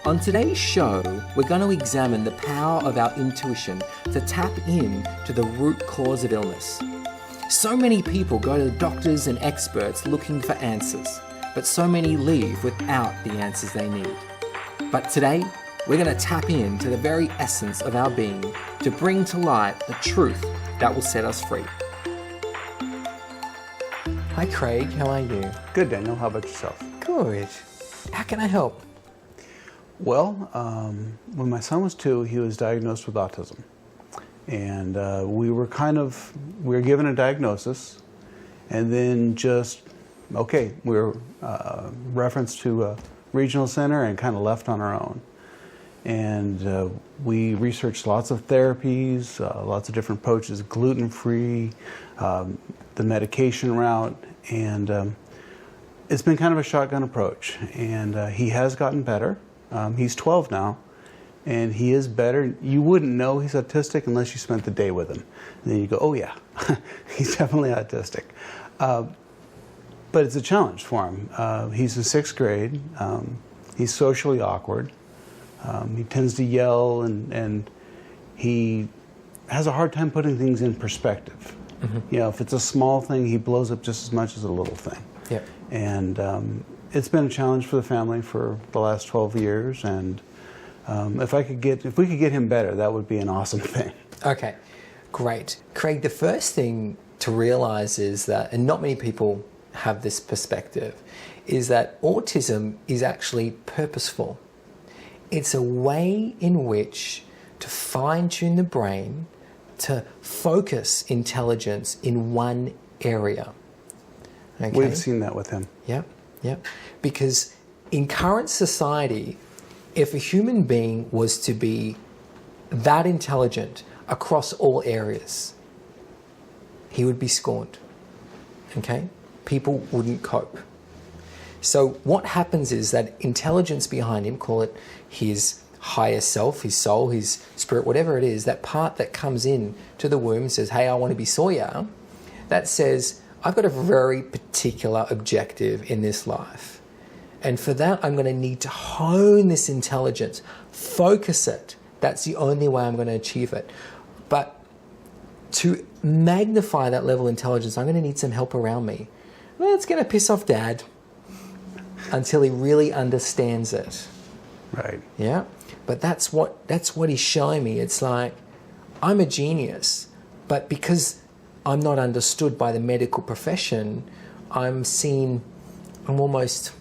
On today's show, we're going to examine the power of our intuition to tap in to the root cause of illness. So many people go to the doctors and experts looking for answers, but so many leave without the answers they need. But today, we're going to tap into the very essence of our being to bring to light the truth that will set us free. Hi Craig, how are you? Good, Daniel. How about yourself? Good. How can I help? Well, when my son was 2, he was diagnosed with autism. And we were given a diagnosis, and then we were referenced to a regional center and kind of left on our own. And we researched lots of therapies, lots of different approaches, gluten-free, the medication route, and it's been kind of a shotgun approach. And he has gotten better. He's 12 now, and he is better. You wouldn't know he's autistic unless you spent the day with him. And then you go, oh yeah, he's definitely autistic. But it's a challenge for him. He's in 6th grade. He's socially awkward. He tends to yell, and he has a hard time putting things in perspective. Mm-hmm. You know, if it's a small thing, he blows up just as much as a little thing. Yep. And it's been a challenge for the family for the last 12 years, and if we could get him better, that would be an awesome thing. Okay, great. Craig, the first thing to realize is that, and not many people have this perspective, is that autism is actually purposeful. It's a way in which to fine-tune the brain to focus intelligence in one area. Okay? We've seen that with him. Yep. Because in current society, if a human being was to be that intelligent across all areas, he would be scorned. Okay? People wouldn't cope. So what happens is that intelligence behind him, call it his higher self, his soul, his spirit, whatever it is, that part that comes in to the womb and says, hey, I want to be Sawyer, that says, I've got a very particular objective in this life. And for that, I'm going to need to hone this intelligence, focus it. That's the only way I'm going to achieve it. But to magnify that level of intelligence, I'm going to need some help around me. Well, it's going to piss off Dad until he really understands it. Right. Yeah. But that's what he's showing me. It's like, I'm a genius, but because I'm not understood by the medical profession, I'm almost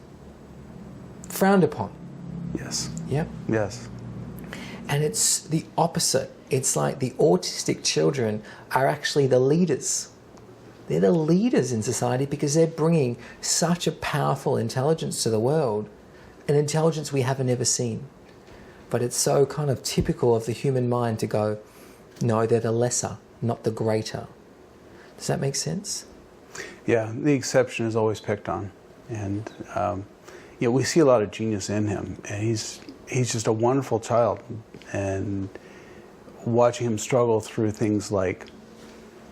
frowned upon. Yes. Yep. Yes. And it's the opposite. It's like the autistic children are actually the leaders. They're the leaders in society because they're bringing such a powerful intelligence to the world, an intelligence we haven't ever seen. But it's so kind of typical of the human mind to go, no, they're the lesser, not the greater. Does that make sense? Yeah, the exception is always picked on. And we see a lot of genius in him. And he's just a wonderful child. And watching him struggle through things like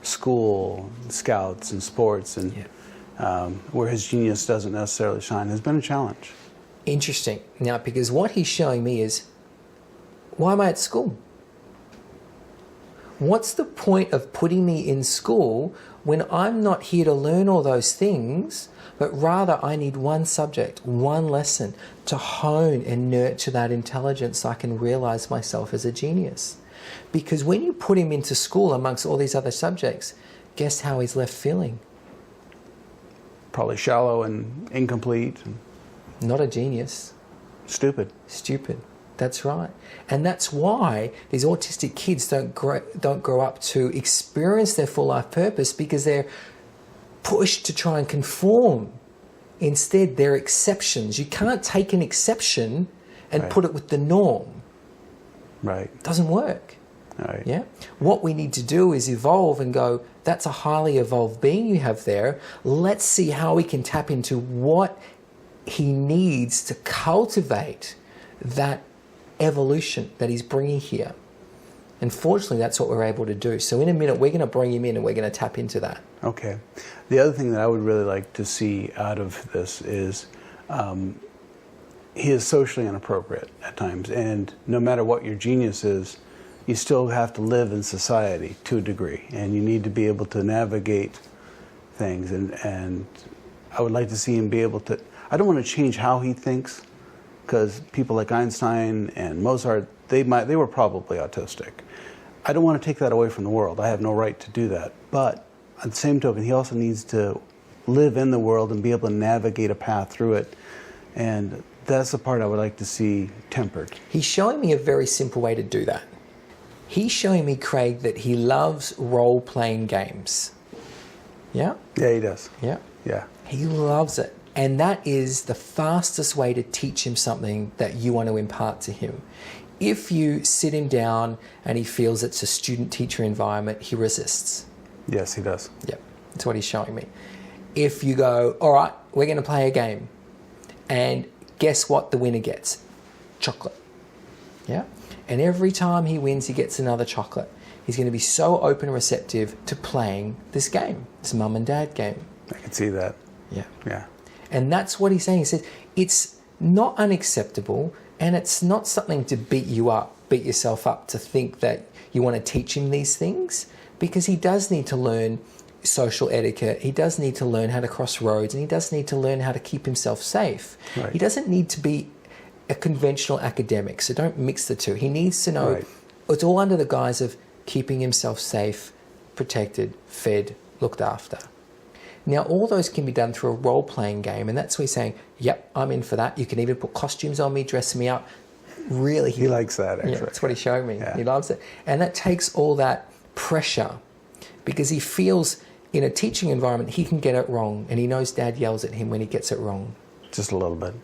school, scouts, and sports, and where his genius doesn't necessarily shine, has been a challenge. Interesting. Now, because what he's showing me is, why am I at school? What's the point of putting me in school when I'm not here to learn all those things, but rather I need one subject, one lesson to hone and nurture that intelligence so I can realize myself as a genius? Because when you put him into school amongst all these other subjects, guess how he's left feeling? Probably shallow and incomplete. Not a genius. Stupid. That's right. And that's why these autistic kids don't grow up to experience their full life purpose, because they're pushed to try and conform. Instead, they're exceptions. You can't take an exception and put it with the norm. Right. It doesn't work. Right. Yeah. What we need to do is evolve and go, that's a highly evolved being you have there. Let's see how we can tap into what he needs to cultivate that evolution that he's bringing here. And fortunately, that's what we're able to do. So in a minute, we're going to bring him in and we're going to tap into that. Okay. The other thing that I would really like to see out of this is he is socially inappropriate at times. And no matter what your genius is, you still have to live in society to a degree, and you need to be able to navigate things. And I would like to see him be able to. I don't want to change how he thinks, because people like Einstein and Mozart, they were probably autistic. I don't want to take that away from the world. I have no right to do that. But on the same token, he also needs to live in the world and be able to navigate a path through it. And that's the part I would like to see tempered. He's showing me a very simple way to do that. He's showing me, Craig, that he loves role-playing games. Yeah? Yeah, he does. Yeah. Yeah. He loves it. And that is the fastest way to teach him something that you want to impart to him. If you sit him down and he feels it's a student-teacher environment, he resists. Yes, he does. Yep, that's what he's showing me. If you go, all right, we're going to play a game, and guess what the winner gets? Chocolate. Yeah? And every time he wins, he gets another chocolate. He's going to be so open and receptive to playing this game, this mum and dad game. I can see that. Yeah. Yeah. And that's what he's saying. He says it's not unacceptable, and it's not something to beat yourself up to think that you want to teach him these things, because he does need to learn social etiquette. He does need to learn how to cross roads, and he does need to learn how to keep himself safe. Right. He doesn't need to be a conventional academic, so don't mix the two. He needs to know it's all under the guise of keeping himself safe, protected, fed, looked after. Now, all those can be done through a role-playing game, and that's where he's saying, yep, I'm in for that. You can even put costumes on me, dress me up. Really, he likes that, actually. Yeah, that's what he's showing me. Yeah. He loves it. And that takes all that pressure, because he feels in a teaching environment he can get it wrong, and he knows Dad yells at him when he gets it wrong. Just a little bit.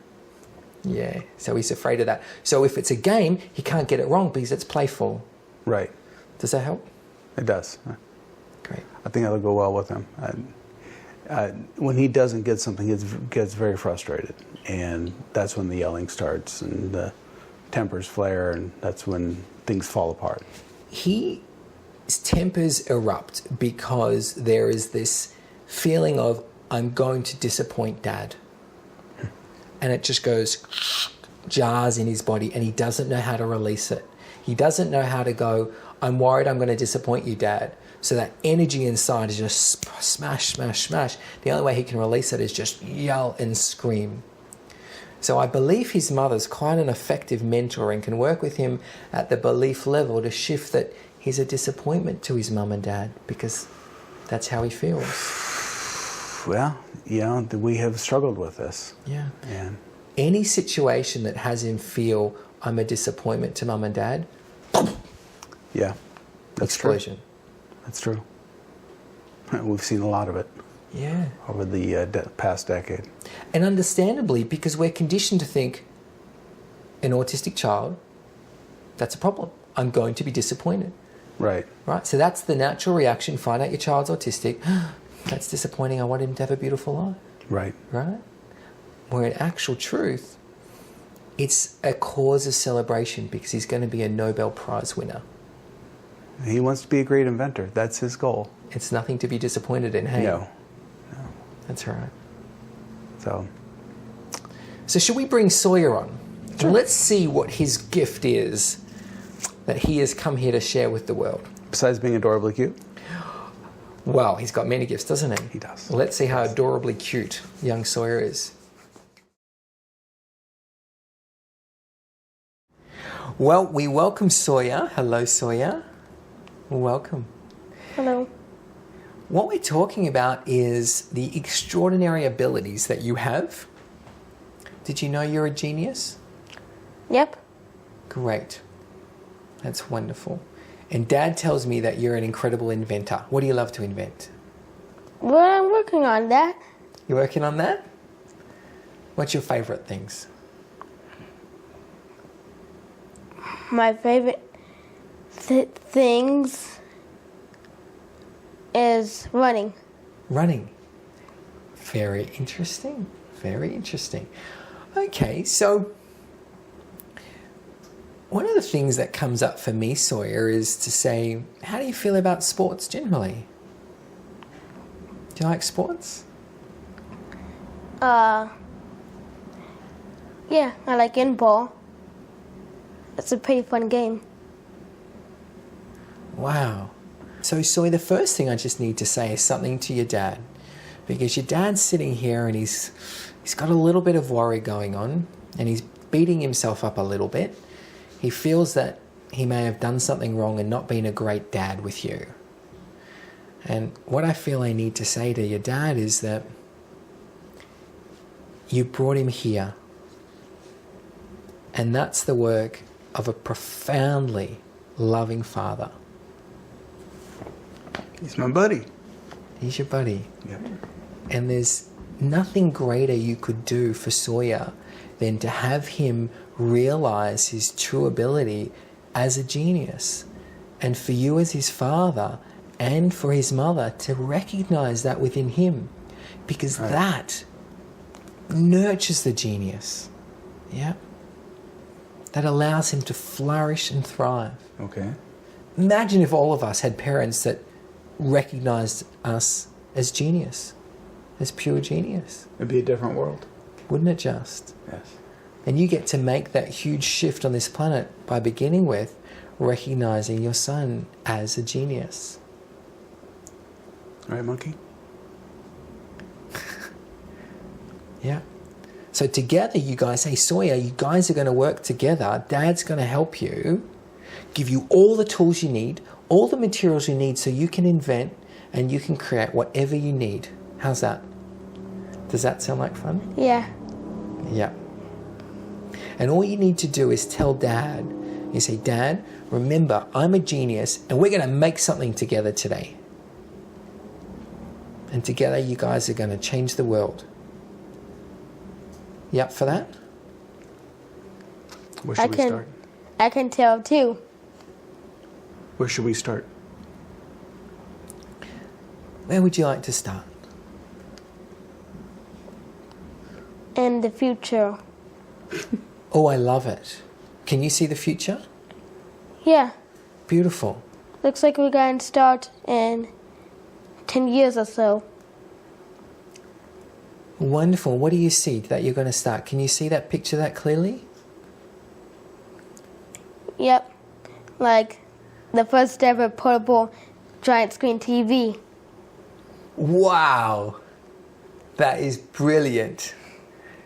Yeah, so he's afraid of that. So if it's a game, he can't get it wrong because it's playful. Right. Does that help? It does. Great. I think that'll go well with him. When he doesn't get something, he gets very frustrated, and that's when the yelling starts and the tempers flare, and that's when things fall apart. His tempers erupt because there is this feeling of, I'm going to disappoint Dad. And it just goes, jars in his body, and he doesn't know how to release it. He doesn't know how to go, I'm worried I'm going to disappoint you, Dad. So that energy inside is just smash, smash, smash. The only way he can release it is just yell and scream. So I believe his mother's quite an effective mentor and can work with him at the belief level to shift that he's a disappointment to his mum and dad, because that's how he feels. Well, we have struggled with this. Yeah. And any situation that has him feel, I'm a disappointment to mum and dad, yeah, that's explosion. True. That's true. We've seen a lot of it. Yeah. Over the past decade. And understandably, because we're conditioned to think, an autistic child, that's a problem. I'm going to be disappointed. Right. Right? So that's the natural reaction. Find out your child's autistic. That's disappointing. I want him to have a beautiful life. Right. Right? Where in actual truth, it's a cause of celebration because he's going to be a Nobel Prize winner. He wants to be a great inventor. That's his goal. It's nothing to be disappointed in, hey? No. That's right. So should we bring Sawyer on? Sure. Let's see what his gift is that he has come here to share with the world. Besides being adorably cute? Well, he's got many gifts, doesn't he? He does. Let's see how adorably cute young Sawyer is. Well, we welcome Sawyer. Hello, Sawyer. Welcome. Hello. What we're talking about is the extraordinary abilities that you have. Did you know you're a genius? Yep. Great. That's wonderful. And Dad tells me that you're an incredible inventor. What do you love to invent? Well, I'm working on that. You're working on that? What's your favorite things? My favorite things is running. Running. Very interesting. Very interesting. Okay, so one of the things that comes up for me, Sawyer, is to say, how do you feel about sports generally? Do you like sports? Yeah, I like Inball. It's a pretty fun game. Wow. So, Sawyer, the first thing I just need to say is something to your dad. Because your dad's sitting here and he's got a little bit of worry going on and he's beating himself up a little bit. He feels that he may have done something wrong and not been a great dad with you. And what I feel I need to say to your dad is that you brought him here. And that's the work of a profoundly loving father. He's my buddy. He's your buddy. Yep. And there's nothing greater you could do for Sawyer than to have him realize his true ability as a genius. And for you as his father and for his mother to recognize that within him. Because Right. that nurtures the genius. Yeah? That allows him to flourish and thrive. Okay. Imagine if all of us had parents that recognized us as genius, as pure genius. It'd be a different world. Wouldn't it just? Yes. And you get to make that huge shift on this planet by beginning with recognizing your son as a genius. All right, monkey? Yeah. So together you guys, hey Sawyer, you guys are going to work together. Dad's going to help you, give you all the tools you need, all the materials you need so you can invent and you can create whatever you need. How's that? Does that sound like fun? Yeah. Yeah. And all you need to do is tell Dad, you say, Dad, remember, I'm a genius and we're going to make something together today. And together you guys are going to change the world. You up for that? Where should we start? I can tell too. Where should we start? Where would you like to start? In the future. Oh, I love it. Can you see the future? Yeah. Beautiful. Looks like we're going to start in 10 years or so. Wonderful. What do you see that you're going to start? Can you see that picture that clearly? Yep. Like the first ever portable giant screen TV. Wow. That is brilliant.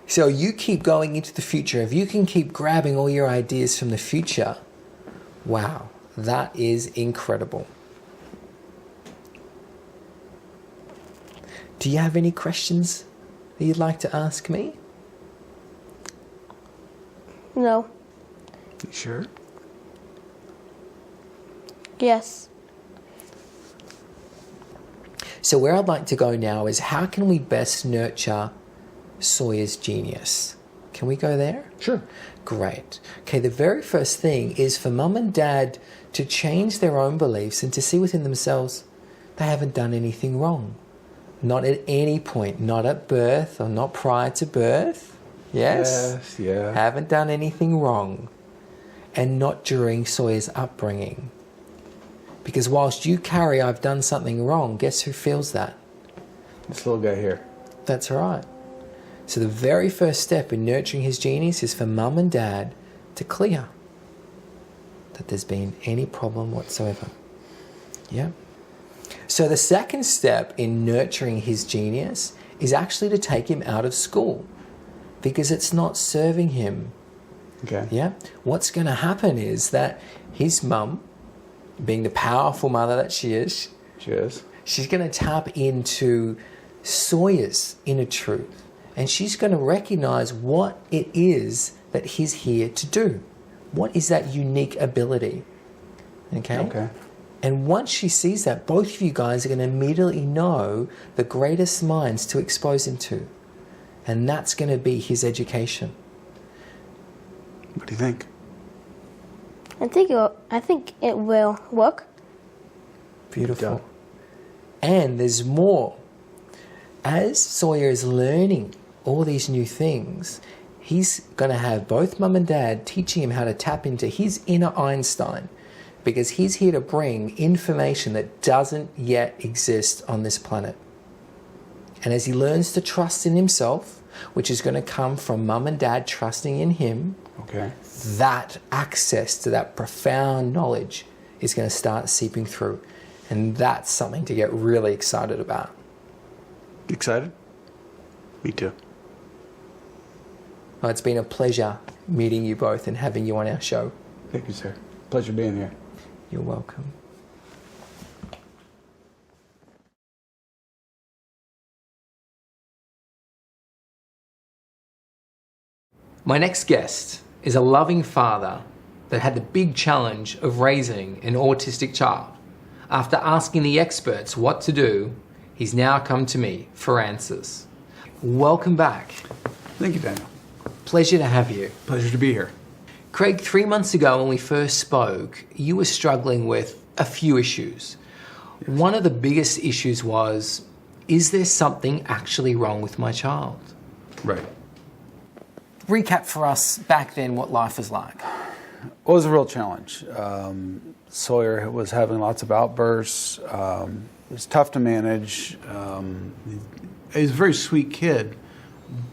So you keep going into the future. If you can keep grabbing all your ideas from the future, wow, that is incredible. Do you have any questions that you'd like to ask me? No. You sure? Yes. So where I'd like to go now is how can we best nurture Sawyer's genius? Can we go there? Sure. Great. Okay, the very first thing is for mum and dad to change their own beliefs and to see within themselves they haven't done anything wrong. Not at any point, not at birth or not prior to birth. Yes? Yes, yeah. Haven't done anything wrong. And not during Sawyer's upbringing. Because whilst you carry, I've done something wrong, guess who feels that? This little guy here. That's right. So the very first step in nurturing his genius is for mum and dad to clear that there's been any problem whatsoever. Yeah. So the second step in nurturing his genius is actually to take him out of school because it's not serving him. Okay. Yeah. What's going to happen is that his mum, being the powerful mother that she is, she's going to tap into Sawyer's inner truth. And she's going to recognize what it is that he's here to do. What is that unique ability? Okay? Okay. And once she sees that, both of you guys are going to immediately know the greatest minds to expose him to. And that's going to be his education. What do you think? I think it will work. Beautiful. And there's more. As Sawyer is learning all these new things, he's going to have both mum and dad teaching him how to tap into his inner Einstein because he's here to bring information that doesn't yet exist on this planet. And as he learns to trust in himself which is going to come from mum and dad trusting in him. Okay. That access to that profound knowledge is going to start seeping through. And that's something to get really excited about. Excited? Me too. Well, it's been a pleasure meeting you both and having you on our show. Thank you, sir. Pleasure being here. You're welcome. My next guest is a loving father that had the big challenge of raising an autistic child. After asking the experts what to do, he's now come to me for answers. Welcome back. Thank you, Daniel. Pleasure to have you. Pleasure to be here. Craig, 3 months ago when we first spoke, you were struggling with a few issues. Yes. One of the biggest issues was, is there something actually wrong with my child? Right. Recap for us back then what life was like. It was a real challenge. Sawyer was having lots of outbursts. It was tough to manage. He was a very sweet kid,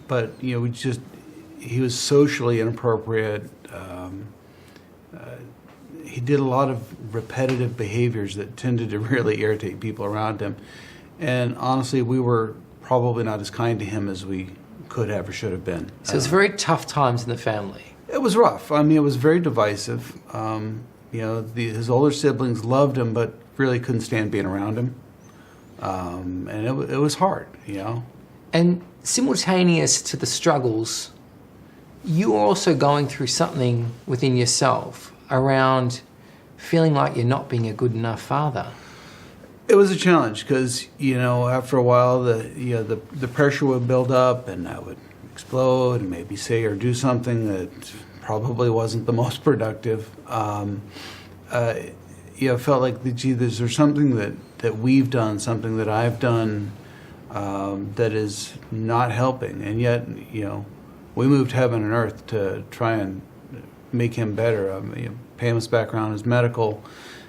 but he was socially inappropriate. He did a lot of repetitive behaviors that tended to really irritate people around him. And honestly, we were probably not as kind to him as we could have or should have been. So it's very tough times in the family. It was rough. I mean, it was very divisive. His older siblings loved him, but really couldn't stand being around him. And it was hard, And simultaneous to the struggles, you were also going through something within yourself around feeling like you're not being a good enough father. It was a challenge because, after a while, the pressure would build up and I would explode and maybe say or do something that probably wasn't the most productive. I felt like, is there something that we've done, something that I've done that is not helping? And yet, we moved heaven and earth to try and make him better. Pam's background is medical.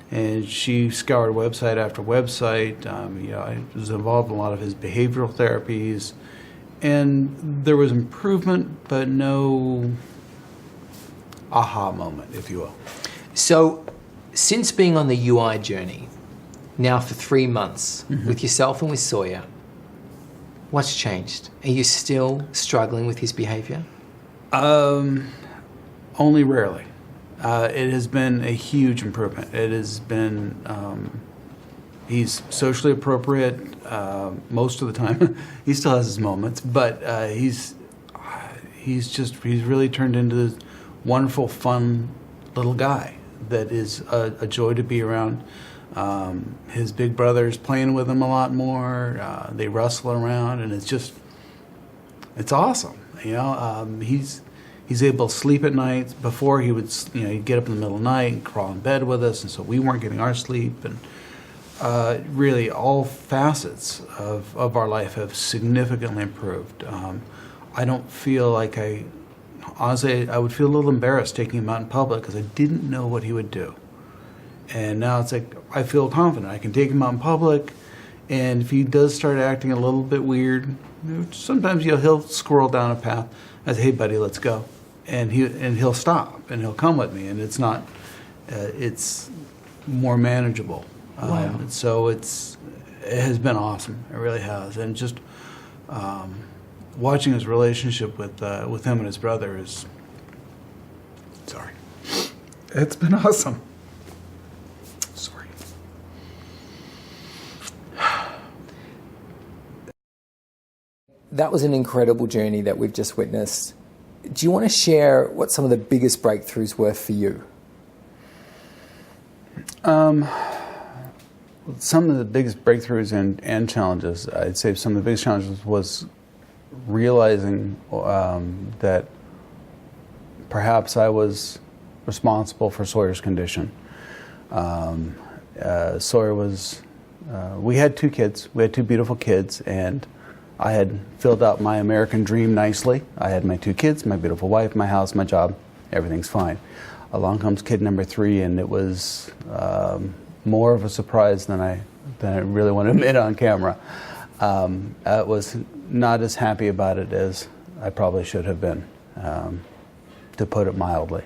And she scoured website after website. I was involved in a lot of his behavioral therapies. And there was improvement, but no aha moment, if you will. So, since being on the UI journey, now for 3 months, with yourself and with Sawyer, what's changed? Are you still struggling with his behavior? Only rarely. It has been a huge improvement. It has been, he's socially appropriate most of the time. He still has his moments, but he's really turned into this wonderful, fun little guy that is a joy to be around. His big brother's playing with him a lot more. They wrestle around, and it's awesome. He's able to sleep at night. Before he would, he'd get up in the middle of the night and crawl in bed with us, and so we weren't getting our sleep. And really, all facets of our life have significantly improved. I don't feel like honestly, I would feel a little embarrassed taking him out in public because I didn't know what he would do. And now it's like I feel confident. I can take him out in public, and if he does start acting a little bit weird, sometimes he'll squirrel down a path. I say, "Hey, buddy, let's go," and he'll stop and he'll come with me, and it's not. It's more manageable. Wow. So it has been awesome. It really has, and just watching his relationship with him and his brother is. Sorry, it's been awesome. Sorry. That was an incredible journey that we've just witnessed. Do you want to share what some of the biggest breakthroughs were for you? Some of the biggest breakthroughs and challenges, I'd say some of the biggest challenges was realizing that perhaps I was responsible for Sawyer's condition. Sawyer was, we had 2 kids, we had 2 beautiful kids, and I had filled out my American dream nicely. I had my 2 kids, my beautiful wife, my house, my job, everything's fine. Along comes kid number 3, and it was more of a surprise than I really want to admit on camera. I was not as happy about it as I probably should have been, to put it mildly.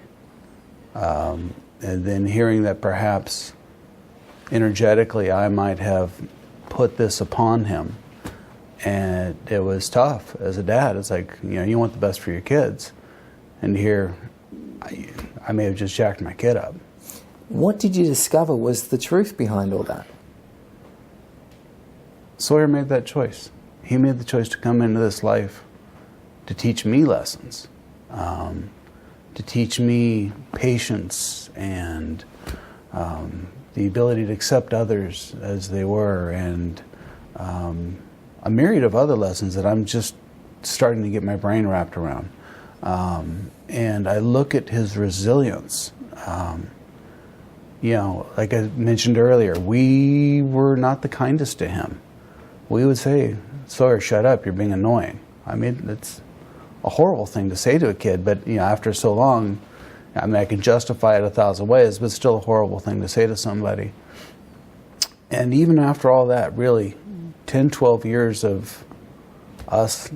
And then hearing that perhaps energetically I might have put this upon him, and it was tough as a dad. It's like, you want the best for your kids, and here I may have just jacked my kid up. What did you discover was the truth behind all that? Sawyer made that choice. He made the choice to come into this life to teach me lessons, to teach me patience and the ability to accept others as they were, and a myriad of other lessons that I'm just starting to get my brain wrapped around. And I look at his resilience. Like I mentioned earlier, we were not the kindest to him. We would say, Sawyer, shut up, you're being annoying. I mean, it's a horrible thing to say to a kid, but after so long, I can justify it 1,000 ways, but it's still a horrible thing to say to somebody. And even after all that, really, 10, 12 years of us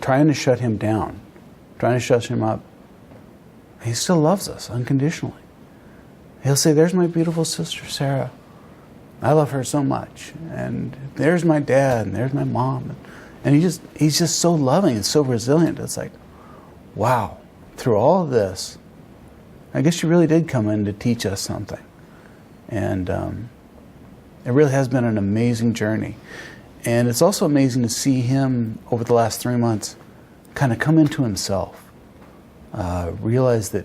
trying to shut him down, trying to shut him up, he still loves us unconditionally. He'll say, there's my beautiful sister, Sarah. I love her so much. And there's my dad, and there's my mom. And he's just so loving and so resilient. It's like, wow, through all of this, I guess you really did come in to teach us something. And it really has been an amazing journey. And it's also amazing to see him over the last 3 months kind of come into himself, realize that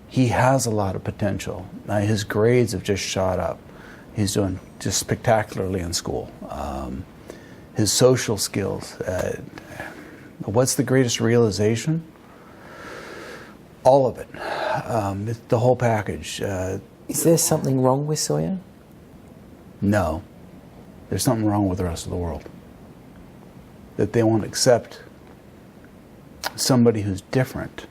he has a lot of potential. His grades have just shot up. He's doing just spectacularly in school. His social skills. What's the greatest realization? All of it. It's the whole package. Is there something wrong with Sawyer? No. There's something wrong with the rest of the world. That they won't accept somebody who's different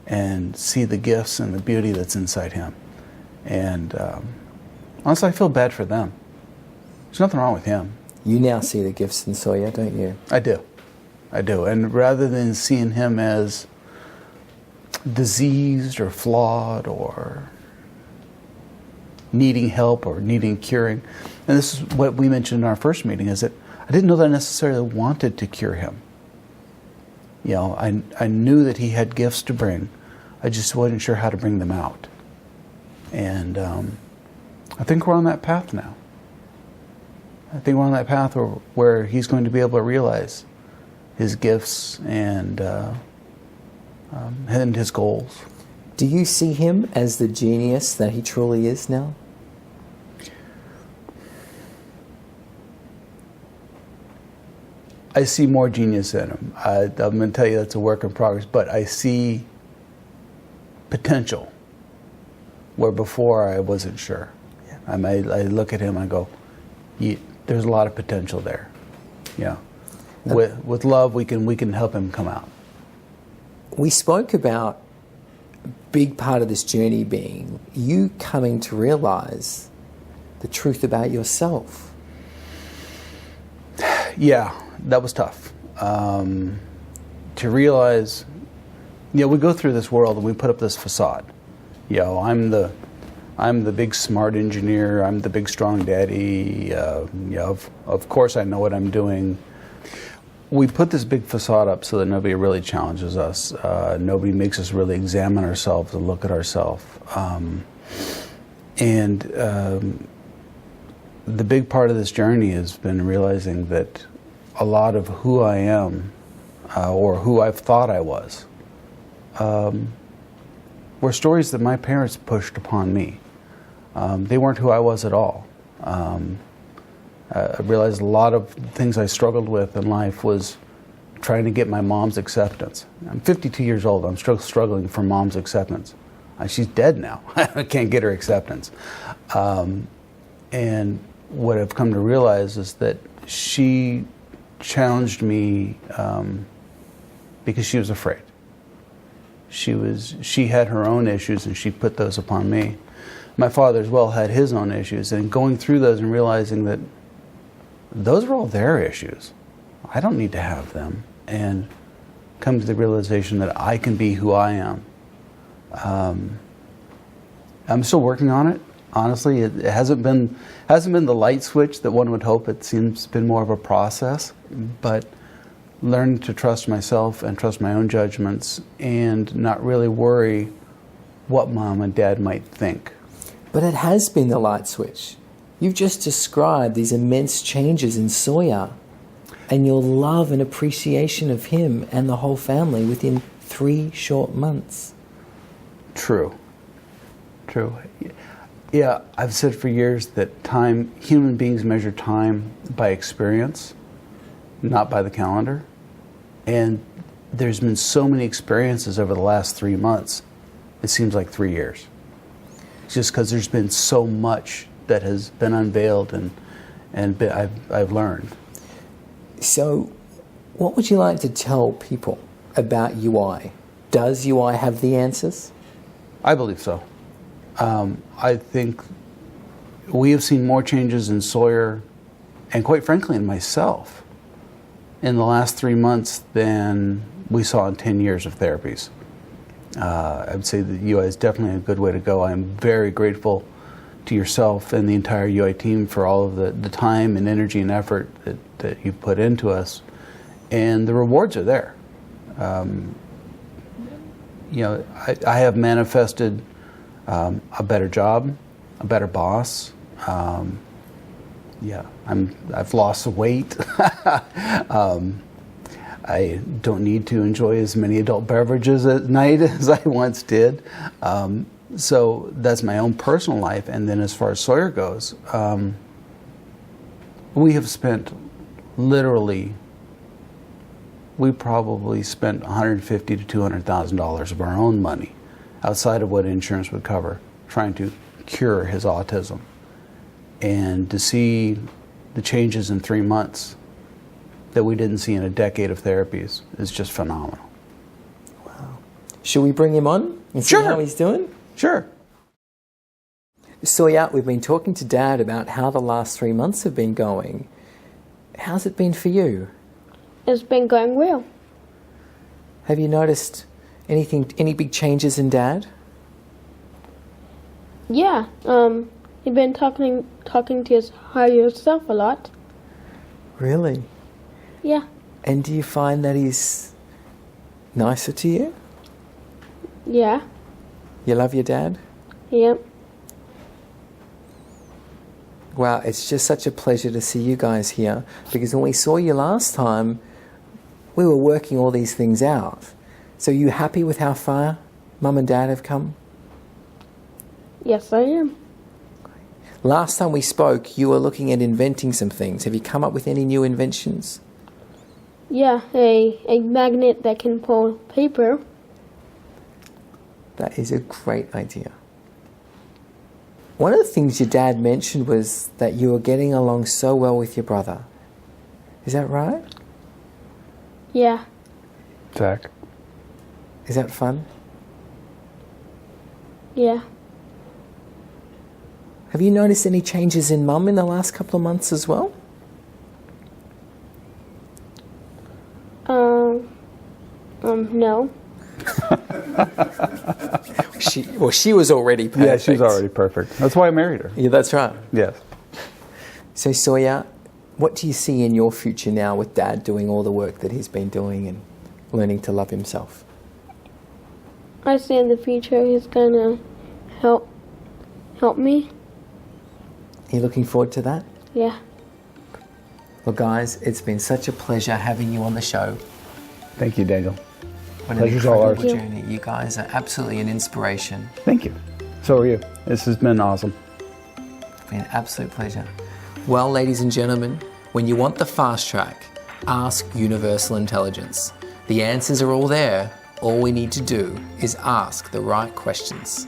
and see the gifts and the beauty that's inside him. And honestly, I feel bad for them. There's nothing wrong with him. You now see the gifts in Sawyer, don't you? I do. And rather than seeing him as diseased or flawed or needing help or needing curing, and this is what we mentioned in our first meeting, is that I didn't know that I necessarily wanted to cure him. I knew that he had gifts to bring. I just wasn't sure how to bring them out. And I think we're on that path now. I think we're on that path where he's going to be able to realize his gifts and his goals. Do you see him as the genius that he truly is now? I see more genius in him. I'm going to tell you that's a work in progress, but I see potential where before I wasn't sure. Yeah. I look at him and I go, there's a lot of potential there. Yeah. With love, we can help him come out. We spoke about a big part of this journey being you coming to realize the truth about yourself. Yeah, that was tough. To realize, we go through this world and we put up this facade. I'm the big smart engineer. I'm the big strong daddy. Of course I know what I'm doing. We put this big facade up so that nobody really challenges us. Nobody makes us really examine ourselves and look at ourselves. The big part of this journey has been realizing that a lot of who I am, or who I've thought I was, were stories that my parents pushed upon me. They weren't who I was at all. I realized a lot of things I struggled with in life was trying to get my mom's acceptance. I'm 52 years old. I'm still struggling for mom's acceptance. She's dead now. I can't get her acceptance. And what I've come to realize is that she challenged me because she was afraid. She had her own issues and she put those upon me. My father as well had his own issues, and going through those and realizing that those were all their issues. I don't need to have them. and come to the realization that I can be who I am. I'm still working on it. Honestly, it hasn't been the light switch that one would hope. It seems been more of a process, but learning to trust myself and trust my own judgments and not really worry what mom and dad might think. But it has been the light switch. You've just described these immense changes in Sawyer and your love and appreciation of him and the whole family within 3 short months. True. Yeah, I've said for years that human beings measure time by experience, not by the calendar. And there's been so many experiences over the last 3 months, it seems like 3 years. Just because there's been so much that has been unveiled and I've learned. So, what would you like to tell people about UI? Does UI have the answers? I believe so. I think we have seen more changes in Sawyer, and quite frankly in myself, in the last 3 months than we saw in 10 years of therapies. I would say that UI is definitely a good way to go. I'm very grateful to yourself and the entire UI team for all of the time and energy and effort that you've put into us. And the rewards are there. I have manifested a better job, a better boss. I've lost weight. I don't need to enjoy as many adult beverages at night as I once did. So that's my own personal life. And then as far as Sawyer goes, we have spent we probably spent $150,000 to $200,000 of our own money outside of what insurance would cover, trying to cure his autism. And to see the changes in 3 months that we didn't see in a decade of therapies is just phenomenal. Wow. Should we bring him on and see how he's doing? Sure. Sawyer, we've been talking to Dad about how the last 3 months have been going. How's it been for you? It's been going well. Have you noticed any big changes in Dad? Yeah, you've been talking to his higher self a lot. Really? Yeah. And do you find that he's nicer to you? Yeah. You love your dad? Yep. Wow, it's just such a pleasure to see you guys here, because when we saw you last time, we were working all these things out. So are you happy with how far Mum and Dad have come? Yes, I am. Last time we spoke, you were looking at inventing some things. Have you come up with any new inventions? Yeah, a magnet that can pull paper. That is a great idea. One of the things your dad mentioned was that you were getting along so well with your brother. Is that right? Yeah. Zach. Is that fun? Yeah. Have you noticed any changes in Mum in the last couple of months as well? No. She was already perfect. Yeah, she's already perfect. That's why I married her. Yeah, that's right. Yes. So Sawyer, what do you see in your future now with Dad doing all the work that he's been doing and learning to love himself? I see in the future he's gonna help me. Are you looking forward to that? Yeah. Well, guys, it's been such a pleasure having you on the show. Thank you, Daniel. What an Pleasure's all ours. incredible journey. You guys are absolutely an inspiration. Thank you. So are you. This has been awesome. It's been an absolute pleasure. Well, ladies and gentlemen, when you want the fast track, ask Universal Intelligence. The answers are all there. All we need to do is ask the right questions.